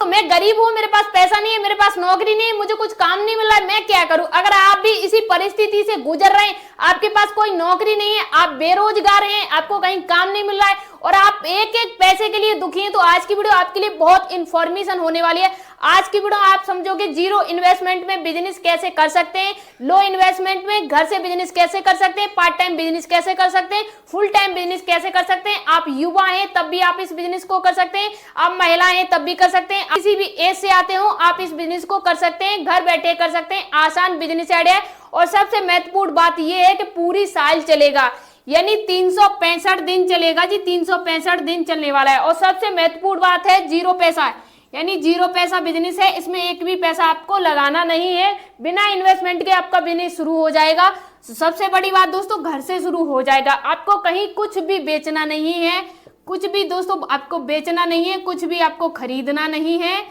तो मैं गरीब हूँ, मेरे पास पैसा नहीं है, मेरे पास नौकरी नहीं है, मुझे कुछ काम नहीं मिल रहा है, मैं क्या करूं। अगर आप भी इसी परिस्थिति से गुजर रहे हैं, आपके पास कोई नौकरी नहीं है, आप बेरोजगार हैं, आपको कहीं काम नहीं मिल रहा है और आप एक एक पैसे के लिए दुखी हैं, तो आज की वीडियो आपके लिए बहुत इंफॉर्मेशन होने वाली है। आज की वीडियो आप समझोगे जीरो इन्वेस्टमेंट में बिजनेस कैसे कर सकते हैं, लो इन्वेस्टमेंट में घर से बिजनेस कैसे कर सकते हैं, पार्ट टाइम बिजनेस कैसे कर सकते हैं, फुल टाइम बिजनेस कैसे कर सकते हैं। आप युवा हैं तब भी आप इस बिजनेस को कर सकते हैं, आप महिला हैं तब भी कर सकते हैं, किसी भी एज से आते हो आप इस बिजनेस को कर सकते हैं, घर बैठे कर सकते हैं। आसान बिजनेस आइडिया है और सबसे महत्वपूर्ण बात यह है कि पूरी साल चलेगा, यानी 365 दिन चलेगा जी, 365 दिन चलने वाला है। और सबसे महत्वपूर्ण बात है जीरो पैसा, यानी जीरो पैसा बिजनेस है, इसमें एक भी पैसा आपको लगाना नहीं है, बिना इन्वेस्टमेंट के आपका बिजनेस शुरू हो जाएगा। सबसे बड़ी बात दोस्तों, घर से शुरू हो जाएगा, आपको कहीं कुछ भी बेचना नहीं है, कुछ भी दोस्तों आपको बेचना नहीं है, कुछ भी आपको खरीदना नहीं है,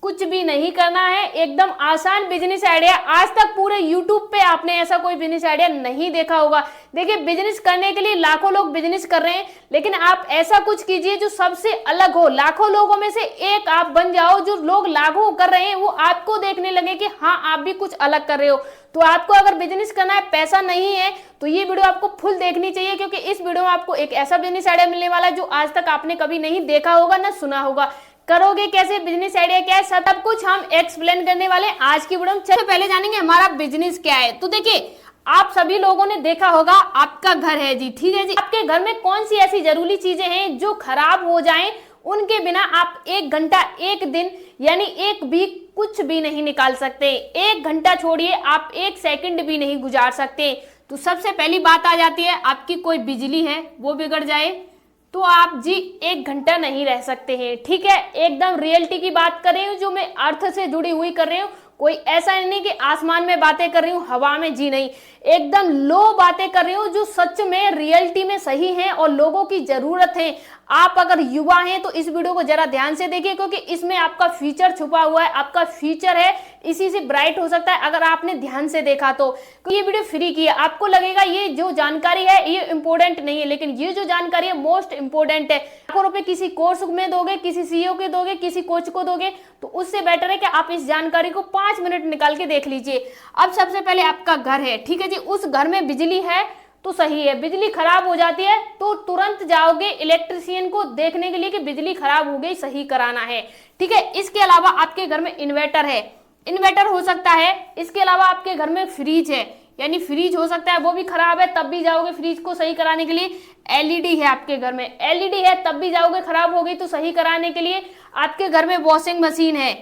कुछ भी नहीं करना है। एकदम आसान बिजनेस आइडिया। आज तक पूरे YouTube पे आपने ऐसा कोई बिजनेस आइडिया नहीं देखा होगा। देखिए, बिजनेस करने के लिए लाखों लोग बिजनेस कर रहे हैं, लेकिन आप ऐसा कुछ कीजिए जो सबसे अलग हो, लाखों लोगों में से एक आप बन जाओ, जो लोग लागू कर रहे हैं वो आपको देखने लगे कि हाँ आप भी कुछ अलग कर रहे हो। तो आपको अगर बिजनेस करना है, पैसा नहीं है, तो ये वीडियो आपको फुल देखनी चाहिए, क्योंकि इस वीडियो में आपको एक ऐसा बिजनेस आइडिया मिलने वाला है जो आज तक आपने कभी नहीं देखा होगा ना सुना होगा। करोगे कैसे, बिजनेस आइडिया क्या है, सब कुछ हम एक्सप्लेन करने वाले हैं आज की वीडियो में। चलो पहले जानेंगे हमारा बिजनेस क्या है। तो देखिए, आप सभी लोगों ने देखा होगा, आपका घर है जी, ठीक है जी, आपके घर में कौन सी ऐसी जरूरी चीजें हैं जो खराब हो जाएं, उनके बिना आप 1 घंटा, 1 दिन, यानी एक भी कुछ भी नहीं निकाल सकते। 1 घंटा छोड़िए, आप 1 सेकंड भी नहीं गुजार सकते। तो सबसे पहली बात आ जाती है, आपकी कोई बिजली है वो बिगड़ जाए तो आप जी 1 घंटा नहीं रह सकते हैं, ठीक है। एकदम रियलिटी की बात कर रही हूँ, जो मैं अर्थ से जुड़ी हुई कर रही हूँ, कोई ऐसा नहीं कि आसमान में बातें कर रही हूँ, हवा में जी नहीं, एकदम लो बातें कर रही हूँ जो सच में रियलिटी में सही है और लोगों की जरूरत है। आप अगर युवा हैं तो इस वीडियो को जरा ध्यान से देखिए, क्योंकि इसमें आपका फ्यूचर छुपा हुआ है, आपका फ्यूचर है, इसी से ब्राइट हो सकता है अगर आपने ध्यान से देखा तो। ये वीडियो फ्री की है, आपको लगेगा ये जो जानकारी है ये इंपॉर्टेंट नहीं है, लेकिन ये जो जानकारी है मोस्ट इंपॉर्टेंट है। लाखों रुपए किसी कोर्स में दोगे, किसी सीईओ के दोगे, किसी कोच को दोगे, तो उससे बेटर है कि आप इस जानकारी को 5 मिनट निकाल के देख लीजिए। अब सबसे पहले आपका घर है, ठीक है जी, उस घर में बिजली है तो सही है, बिजली खराब हो जाती है तो तुरंत जाओगे इलेक्ट्रिशियन को देखने के लिए कि बिजली खराब हो गई, सही कराना है, ठीक है। इसके अलावा आपके घर में इन्वर्टर है, इन्वर्टर हो सकता है। इसके अलावा आपके घर में फ्रिज है, यानी फ्रिज हो सकता है वो भी खराब है, तब भी जाओगे फ्रिज को सही कराने के लिए। एलईडी है आपके घर में, एलईडी है तब भी जाओगे, खराब हो गई तो सही कराने के लिए। आपके घर में वॉशिंग मशीन है,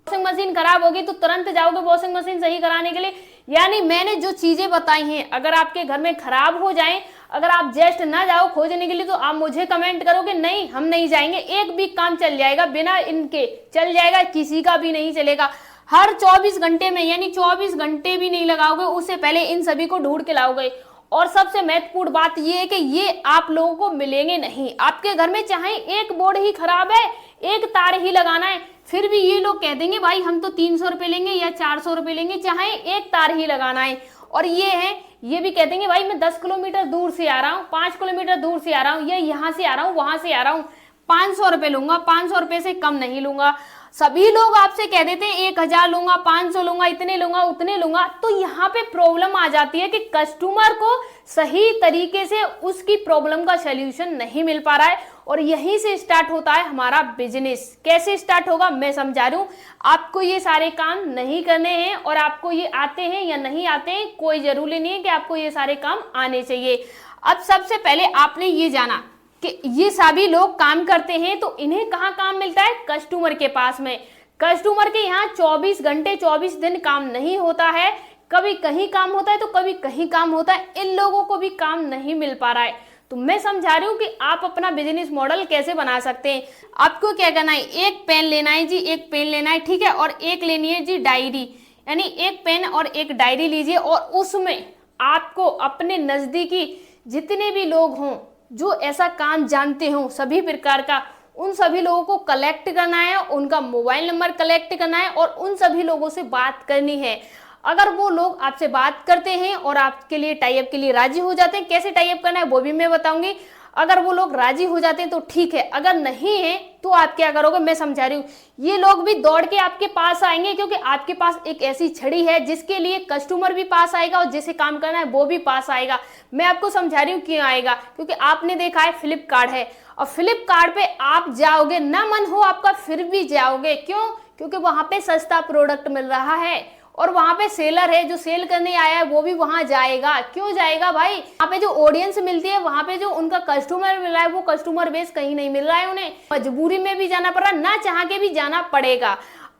वॉशिंग मशीन खराब होगी तो तुरंत जाओगे वॉशिंग मशीन सही कराने के लिए। यानी मैंने जो चीजें बताई हैं, अगर आपके घर में खराब हो जाएं, अगर आप जस्ट ना जाओ खोजने के लिए, तो आप मुझे कमेंट करोगे नहीं हम नहीं जाएंगे, एक भी काम चल जाएगा, बिना इनके चल जाएगा, किसी का भी नहीं चलेगा। हर 24 घंटे में, यानी 24 घंटे भी नहीं लगाओगे, उससे पहले इन सभी को ढूंढ के लाओगे। और सबसे महत्वपूर्ण बात यह है कि ये आप लोगों को मिलेंगे नहीं। आपके घर में चाहे एक बोर्ड ही खराब है, एक तार ही लगाना है, फिर भी ये लोग कह देंगे भाई हम तो 300 रुपए लेंगे या 400 रुपए लेंगे, चाहे एक तार ही लगाना है। और ये भी कह देंगे भाई मैं 10 किलोमीटर दूर से आ रहा हूँ, 5 किलोमीटर दूर से आ रहा हूँ, या यहाँ से आ रहा हूँ, वहां से आ रहा हूँ, 500 रुपए लूंगा, 500 रुपए से कम नहीं लूंगा। सभी लोग आपसे कह देते हैं 1000 लूंगा, 500 लूंगा, इतने लूंगा, उतने लूंगा। तो यहाँ पे प्रॉब्लम आ जाती है कि कस्टमर को सही तरीके से उसकी प्रॉब्लम का सलूशन नहीं मिल पा रहा है, और यहीं से स्टार्ट होता है हमारा बिजनेस। कैसे स्टार्ट होगा मैं समझा रही हूँ। आपको ये सारे काम नहीं करने हैं, और आपको ये आते हैं या नहीं आते हैं कोई जरूरी नहीं है कि आपको ये सारे काम आने चाहिए। अब सबसे पहले आपने ये जाना कि ये सभी लोग काम करते हैं, तो इन्हें कहाँ काम मिलता है, कस्टमर के पास में। कस्टमर के यहाँ 24 घंटे 24 दिन काम नहीं होता है, कभी कहीं काम होता है तो कभी कहीं काम होता है। इन लोगों को भी काम नहीं मिल पा रहा है। तो मैं समझा रही हूँ कि आप अपना बिजनेस मॉडल कैसे बना सकते हैं। आपको क्या करना है, एक पेन लेना है जी, एक पेन लेना है, ठीक है, और एक लेनी है जी डायरी, यानी एक पेन और एक डायरी लीजिए, और उसमें आपको अपने नजदीकी जितने भी लोग हों जो ऐसा काम जानते हो सभी प्रकार का, उन सभी लोगों को कलेक्ट करना है, उनका मोबाइल नंबर कलेक्ट करना है और उन सभी लोगों से बात करनी है। अगर वो लोग आपसे बात करते हैं और आपके लिए टाई अप के लिए राजी हो जाते हैं, कैसे टाई अप करना है वो भी मैं बताऊंगी। अगर वो लोग राजी हो जाते हैं तो ठीक है, अगर नहीं है तो आप क्या करोगे, मैं समझा रही हूँ। ये लोग भी दौड़ के आपके पास आएंगे क्योंकि आपके पास एक ऐसी छड़ी है जिसके लिए कस्टमर भी पास आएगा और जिसे काम करना है वो भी पास आएगा। मैं आपको समझा रही हूँ क्यों आएगा, क्योंकि आपने देखा है फ्लिपकार्ट है और फ्लिपकार्ट पे आप जाओगे, ना मन हो आपका फिर भी जाओगे। क्यों? क्योंकि वहां पे सस्ता प्रोडक्ट मिल रहा है और वहां पे सेलर है, जो सेल करने आया है वो भी वहां जाएगा। क्यों जाएगा भाई? वहां पे जो ऑडियंस मिलती है, वहां पे जो उनका कस्टमर मिल रहा है, वो कस्टमर बेस कहीं नहीं मिल रहा है उन्हें, मजबूरी में भी जाना पड़ रहा है, ना चाह के भी जाना पड़ेगा।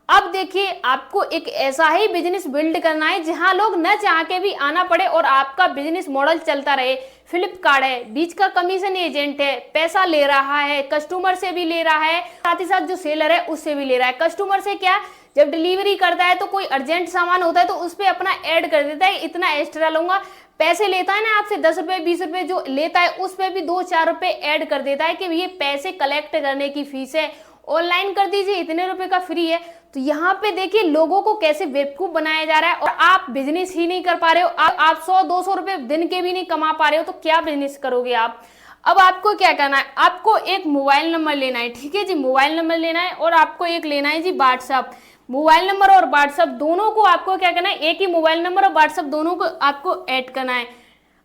अब देखिए, आपको एक ऐसा ही बिजनेस बिल्ड करना है जहां लोग न चाह के भी आना पड़े और आपका बिजनेस मॉडल चलता रहे। फ्लिपकार्ट है, बीच का कमीशन एजेंट है, पैसा ले रहा है, कस्टमर से भी ले रहा है, साथ ही साथ जो सेलर है उससे भी ले रहा है। कस्टमर से क्या, जब डिलीवरी करता है तो कोई अर्जेंट सामान होता है तो उस पर अपना ऐड कर देता है, इतना एक्स्ट्रा लूंगा। पैसे लेता है ना आपसे 10 रुपए 20 रुपए जो लेता है, उस पर भी 2-4 रुपए ऐड कर देता है कि ये पैसे कलेक्ट करने की फीस है, ऑनलाइन कर दीजिए, इतने रुपए का फ्री है। तो यहाँ पे देखिए लोगों को कैसे बेवकूफ बनाया जा रहा है और आप बिजनेस ही नहीं कर पा रहे हो। आप 100-200 रुपए दिन के भी नहीं कमा पा रहे हो तो क्या बिजनेस करोगे आप? अब आपको क्या करना है, आपको एक मोबाइल नंबर लेना है, ठीक है जी, मोबाइल नंबर लेना है और आपको एक लेना है जी व्हाट्सएप। मोबाइल नंबर और व्हाट्सएप दोनों को आपको क्या करना है, एक ही मोबाइल नंबर और व्हाट्सएप दोनों को आपको ऐड करना है।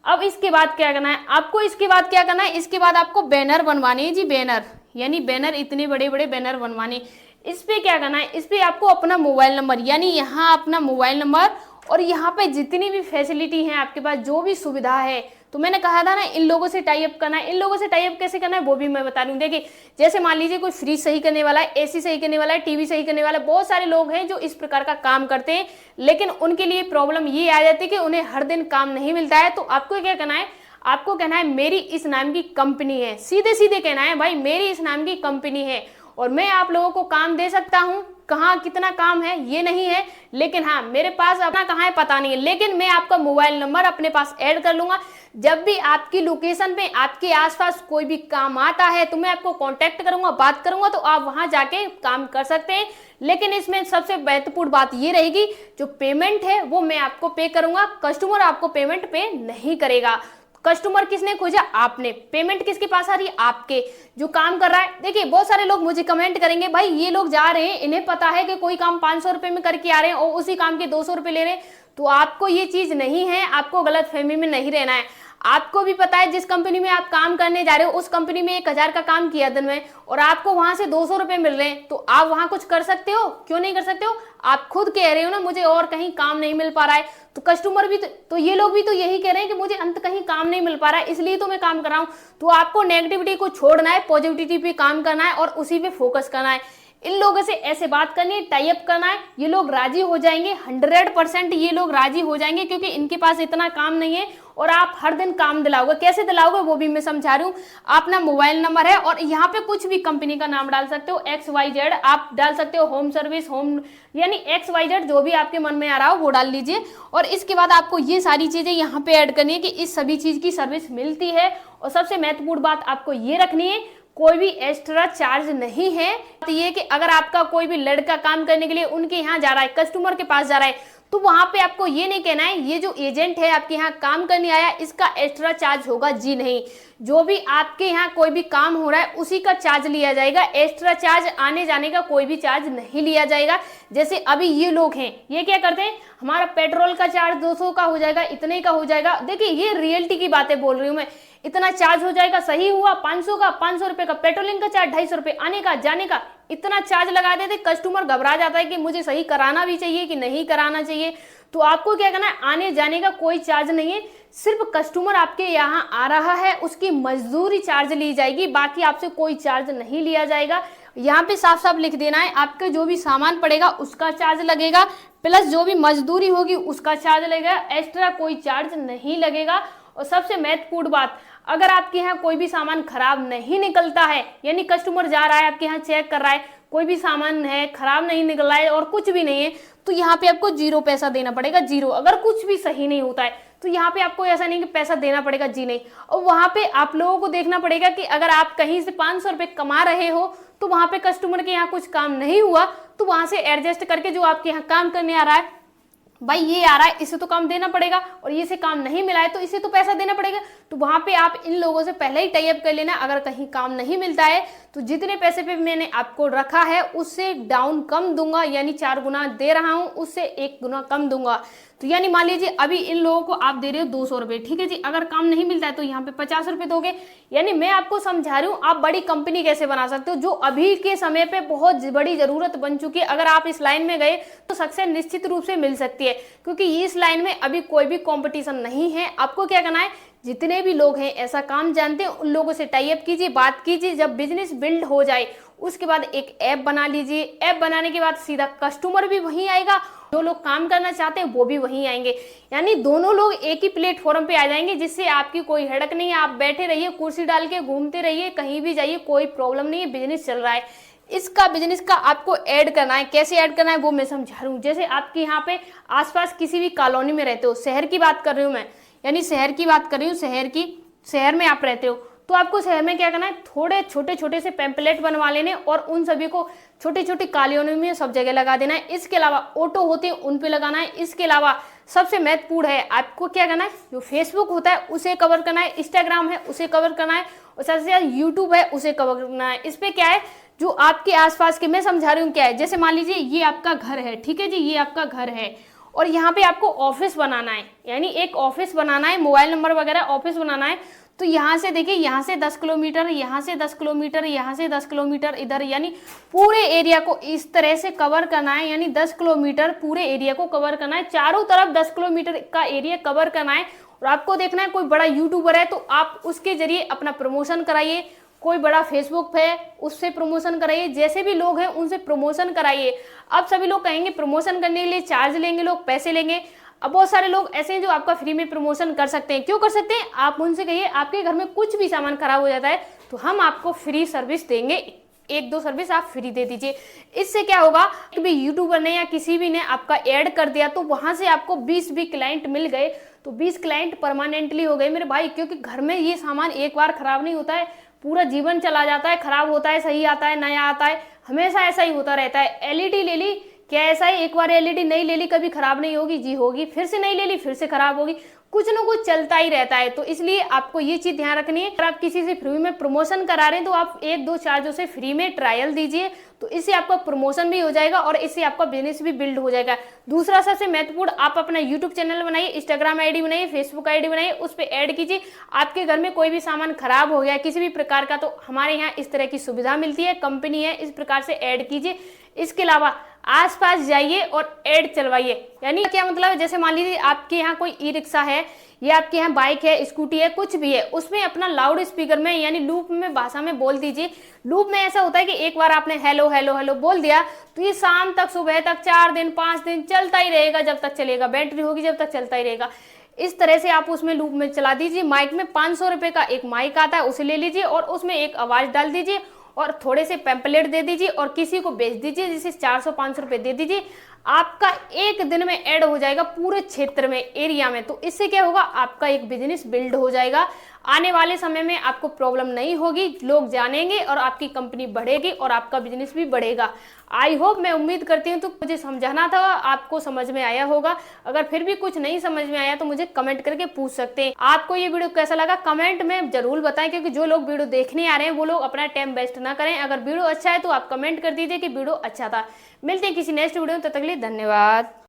अब इसके बाद क्या करना है आपको, इसके बाद क्या करना है, इसके बाद आपको बैनर बनवाने हैं जी, बैनर, यानी बैनर, इतने बड़े बड़े बैनर बनवाने। इस पे क्या करना है, इस पे आपको अपना मोबाइल नंबर, यानी यहाँ अपना मोबाइल नंबर और यहाँ पे जितनी भी फैसिलिटी है आपके पास, जो भी सुविधा है, तो मैंने कहा था ना इन लोगों से टाई अप करना है। इन लोगों से टाई अप कैसे करना है वो भी मैं बता रही हूँ। देखिए, जैसे मान लीजिए कोई फ्रिज सही करने वाला है, एसी सही करने वाला है, टीवी सही करने वाला है, बहुत सारे लोग हैं जो इस प्रकार का काम करते हैं, लेकिन उनके लिए प्रॉब्लम ये आ जाती है कि उन्हें हर दिन काम नहीं मिलता है। तो आपको क्या करना है, आपको कहना है मेरी इस नाम की कंपनी है, सीधे सीधे कहना है भाई मेरी इस नाम की कंपनी है और मैं आप लोगों को काम दे सकता हूँ। कहाँ कितना काम है ये नहीं है, लेकिन हाँ मेरे पास अपना कहाँ है पता नहीं है, लेकिन मैं आपका मोबाइल नंबर अपने पास ऐड कर लूंगा। जब भी आपकी लोकेशन पे आपके आसपास कोई भी काम आता है तो मैं आपको कांटेक्ट करूंगा, बात करूंगा, तो आप वहां जाके काम कर सकते हैं। लेकिन इसमें सबसे महत्वपूर्ण बात ये रहेगी, जो पेमेंट है वो मैं आपको पे करूंगा, कस्टमर आपको पेमेंट पे नहीं करेगा। कस्टमर किसने खोजा? आपने। पेमेंट किसके पास आ रही है? आपके। जो काम कर रहा है, देखिए बहुत सारे लोग मुझे कमेंट करेंगे भाई ये लोग जा रहे हैं, इन्हें पता है कि कोई काम 500 रुपए में करके आ रहे हैं और उसी काम के 200 रुपए ले रहे हैं। तो आपको ये चीज नहीं है, आपको गलत फहमी में नहीं रहना है। आपको भी पता है जिस कंपनी में आप काम करने जा रहे हो उस कंपनी में 1000 का काम किया दिन में और आपको वहां से 200 रुपए मिल रहे हैं, तो आप वहां कुछ कर सकते हो? क्यों नहीं कर सकते हो? आप खुद कह रहे हो ना मुझे और कहीं काम नहीं मिल पा रहा है, तो कस्टमर भी तो ये लोग भी तो यही कह रहे हैं कि मुझे अंत कहीं काम नहीं मिल पा रहा है, इसलिए तो मैं काम कर रहा हूं। तो आपको नेगेटिविटी को छोड़ना है, पॉजिटिविटी पे काम करना है और उसी पे फोकस करना है। इन लोगों से ऐसे बात करनी है, टाई अप करना है, ये लोग राजी हो जाएंगे, 100% ये लोग राजी हो जाएंगे, क्योंकि इनके पास इतना काम नहीं है और आप हर दिन काम दिलाओगे। कैसे दिलाओगे वो भी मैं समझा रही हूँ। अपना मोबाइल नंबर है और यहाँ पे कुछ भी कंपनी का नाम डाल सकते हो, XYZ आप डाल सकते हो, होम सर्विस, होम, यानी XYZ जो भी आपके मन में आ रहा हो वो डाल लीजिए। और इसके बाद आपको ये सारी चीजें यहाँ पे ऐड करनी है कि इस सभी चीज की सर्विस मिलती है। और सबसे महत्वपूर्ण बात आपको ये रखनी है, कोई भी एक्स्ट्रा चार्ज नहीं है। तो ये कि अगर आपका कोई भी लड़का काम करने के लिए उनके यहाँ जा रहा है, कस्टमर के पास जा रहा है, तो वहां पे आपको ये नहीं कहना है ये जो एजेंट है आपके यहाँ काम करने आया इसका एक्स्ट्रा चार्ज होगा, जी नहीं। जो भी आपके यहाँ कोई भी काम हो रहा है उसी का चार्ज लिया जाएगा, एक्स्ट्रा चार्ज आने जाने का कोई भी चार्ज नहीं लिया जाएगा। जैसे अभी ये लोग हैं, ये क्या करते हैं, हमारा पेट्रोल का चार्ज 200 का हो जाएगा, इतने का हो जाएगा। देखिए ये रियलिटी की बातें बोल रही हूँ मैं, इतना चार्ज हो जाएगा, सही हुआ 500 का, 500 रुपए का पेट्रोलिंग का चार्ज, 250 रुपए आने का जाने का, इतना चार्ज लगा देते, कस्टमर घबरा जाता है कि मुझे सही कराना भी चाहिए कि नहीं कराना चाहिए। तो आपको क्या करना है, आने जाने का कोई चार्ज नहीं है, सिर्फ कस्टमर आपके यहाँ आ रहा है उसकी मजदूरी चार्ज ली जाएगी, बाकी आपसे कोई चार्ज नहीं लिया जाएगा। यहाँ पे साफ साफ लिख देना है, आपके जो भी सामान पड़ेगा उसका चार्ज लगेगा, प्लस जो भी मजदूरी होगी उसका चार्ज लगेगा, एक्स्ट्रा कोई चार्ज नहीं लगेगा। और सबसे महत्वपूर्ण बात, अगर आपके यहाँ कोई भी सामान खराब नहीं निकलता है, यानी कस्टमर जा रहा है आपके यहाँ चेक कर रहा है, कोई भी सामान है खराब नहीं निकल रहा है और कुछ भी नहीं है, तो यहाँ पे आपको 0 पैसा देना पड़ेगा, 0। अगर कुछ भी सही नहीं होता है तो यहाँ पे आपको ऐसा नहीं कि पैसा देना पड़ेगा, जी नहीं। और वहां पे आप लोगों को देखना पड़ेगा कि अगर आप कहीं से 500 रुपए कमा रहे हो तो वहां पे कस्टमर के यहाँ कुछ काम नहीं हुआ तो वहां से एडजस्ट करके जो आपके यहाँ काम करने आ रहा है भाई ये आ रहा है इसे तो काम देना पड़ेगा, और ये से काम नहीं मिला है तो इसे तो पैसा देना पड़ेगा। तो वहां पे आप इन लोगों से पहले ही टाई अप कर लेना। अगर कहीं काम नहीं मिलता है तो जितने पैसे पे मैंने आपको रखा है उससे डाउन कम दूंगा, यानी 4 गुना दे रहा हूं उससे 1 गुना कम दूंगा। तो यानी मान लीजिए अभी इन लोगों को आप दे रहे हो 200 रुपए, ठीक है जी। अगर काम नहीं मिलता है तो यहाँ पे 50 रुपए दोगे। यानी मैं आपको समझा रही हूँ आप बड़ी कंपनी कैसे बना सकते हो, जो अभी के समय पे बहुत बड़ी जरूरत बन चुकी है। अगर आप इस लाइन में गए तो सक्सेस निश्चित रूप से मिल सकती है, क्योंकि इस लाइन में अभी कोई भी कॉम्पिटिशन नहीं है। आपको क्या करना है, जितने भी लोग हैं ऐसा काम जानते हैं उन लोगों से टाई अप कीजिए, बात कीजिए। जब बिजनेस बिल्ड हो जाए उसके बाद एक ऐप बना लीजिए। ऐप बनाने के बाद सीधा कस्टमर भी वहीं आएगा, जो लोग काम करना चाहते हैं वो भी वहीं आएंगे। यानी दोनों लोग एक ही प्लेटफॉर्म पे आ जाएंगे, जिससे आपकी कोई हेडक नहीं है। आप बैठे रहिए कुर्सी डाल के, घूमते रहिए, कहीं भी जाइए, कोई प्रॉब्लम नहीं है, बिजनेस चल रहा है। इसका बिजनेस का आपको ऐड करना है, कैसे ऐड करना है वो मैं समझा रही हूँ। जैसे आपके यहाँ पे आसपास किसी भी कॉलोनी में रहते हो, शहर की बात कर रही हूँ मैं, यानी शहर की बात कर रही हूँ, शहर में आप रहते हो, तो आपको शहर में क्या करना है, थोड़े छोटे छोटे से पैम्पलेट बनवा लेने और उन सभी को छोटी छोटी कॉलोनियों में सब जगह लगा देना है। इसके अलावा ऑटो होते हैं उन पे लगाना है। इसके अलावा सबसे महत्वपूर्ण है, आपको क्या करना है, जो फेसबुक होता है उसे कवर करना है, इंस्टाग्राम है उसे कवर करना है, और सबसे ज्यादा यूट्यूब है उसे कवर करना है। इस पे क्या है, जो आपके आसपास के, मैं समझा रही हूँ क्या है, जैसे मान लीजिए ये आपका घर है, ठीक है जी, ये आपका घर है और यहाँ पे आपको ऑफिस बनाना है, यानी एक ऑफिस बनाना है, मोबाइल नंबर वगैरह ऑफिस बनाना है। तो यहाँ से देखिए, यहाँ से 10 किलोमीटर, यहाँ से 10 किलोमीटर, यहाँ से 10 किलोमीटर इधर, यानी पूरे एरिया को इस तरह से कवर करना है। यानी 10 किलोमीटर पूरे एरिया को कवर करना है, चारों तरफ 10 किलोमीटर का एरिया कवर करना है। और आपको देखना है कोई बड़ा यूट्यूबर है तो आप उसके जरिए अपना प्रमोशन कराइए, कोई बड़ा फेसबुक है उससे प्रमोशन कराइए, जैसे भी लोग हैं उनसे प्रमोशन कराइए। अब सभी लोग कहेंगे प्रमोशन करने के लिए चार्ज लेंगे, लोग पैसे लेंगे। अब बहुत सारे लोग ऐसे हैं जो आपका फ्री में प्रमोशन कर सकते हैं। क्यों कर सकते हैं, आप उनसे कहिए आपके घर में कुछ भी सामान खराब हो जाता है तो हम आपको फ्री सर्विस देंगे, 1-2 सर्विस आप फ्री दे दीजिए। इससे क्या होगा, कि भी यूट्यूबर ने या किसी भी ने आपका ऐड कर दिया तो वहां से आपको 20 भी क्लाइंट मिल गए, तो 20 क्लाइंट परमानेंटली हो गए मेरे भाई। क्योंकि घर में ये सामान एक बार खराब नहीं होता है, पूरा जीवन चला जाता है, खराब होता है, सही आता है, नया आता है, हमेशा ऐसा ही होता रहता है। एलईडी ले ली, क्या ऐसा है एक बार एलईडी नहीं ले ली कभी खराब नहीं होगी, जी होगी, फिर से नहीं ले ली फिर से खराब होगी, कुछ ना कुछ चलता ही रहता है। तो इसलिए आपको ये चीज ध्यान रखनी है, अगर आप किसी से फ्री में प्रमोशन करा रहे हैं तो आप 1-2 चार्जों से फ्री में ट्रायल दीजिए, तो इससे आपका प्रमोशन भी हो जाएगा और इससे आपका बिजनेस भी बिल्ड हो जाएगा। दूसरा सबसे महत्वपूर्ण, आप अपना यूट्यूब चैनल बनाइए, इंस्टाग्राम आईडी बनाइए, फेसबुक आईडी बनाइए, उस पर ऐड कीजिए। आपके घर में कोई भी सामान खराब हो गया किसी भी प्रकार का, तो हमारे यहाँ इस तरह की सुविधा मिलती है, कंपनी है, इस प्रकार से ऐड कीजिए। इसके अलावा आसपास जाइए और ऐड चलवाइए। यानी क्या मतलब है, जैसे मान लीजिए आपके यहाँ कोई ई रिक्शा है या आपके यहाँ बाइक है, स्कूटी है, कुछ भी है, उसमें अपना लाउड स्पीकर में यानी लूप में भाषा में बोल दीजिए। लूप में ऐसा होता है कि एक बार आपने हेलो हेलो हेलो बोल दिया तो ये शाम तक, सुबह तक, 4 दिन 5 दिन चलता ही रहेगा, जब तक चलेगा, बैटरी होगी जब तक चलता ही रहेगा। इस तरह से आप उसमें लूप में चला दीजिए। माइक में 500 रुपए का एक माइक आता है, उसे ले लीजिए और उसमें एक आवाज डाल दीजिए और थोड़े से पैम्पलेट दे दीजिए और किसी को बेच दीजिए, जिसे 400-500 रुपए दे दीजिए। आपका एक दिन में ऐड हो जाएगा पूरे क्षेत्र में, एरिया में। तो इससे क्या होगा, आपका एक बिजनेस बिल्ड हो जाएगा। आने वाले समय में आपको प्रॉब्लम नहीं होगी, लोग जानेंगे और आपकी कंपनी बढ़ेगी और आपका बिजनेस भी बढ़ेगा। आई होप, मैं उम्मीद करती हूँ तो मुझे समझाना था आपको समझ में आया होगा। अगर फिर भी कुछ नहीं समझ में आया तो मुझे कमेंट करके पूछ सकते हैं। आपको ये वीडियो कैसा लगा कमेंट में जरूर बताएं, क्योंकि जो लोग वीडियो देखने आ रहे हैं वो लोग अपना टाइम वेस्ट ना करें। अगर वीडियो अच्छा है तो आप कमेंट कर दीजिए कि वीडियो अच्छा था। मिलते हैं किसी नेक्स्ट वीडियो में, तब तक के लिए धन्यवाद।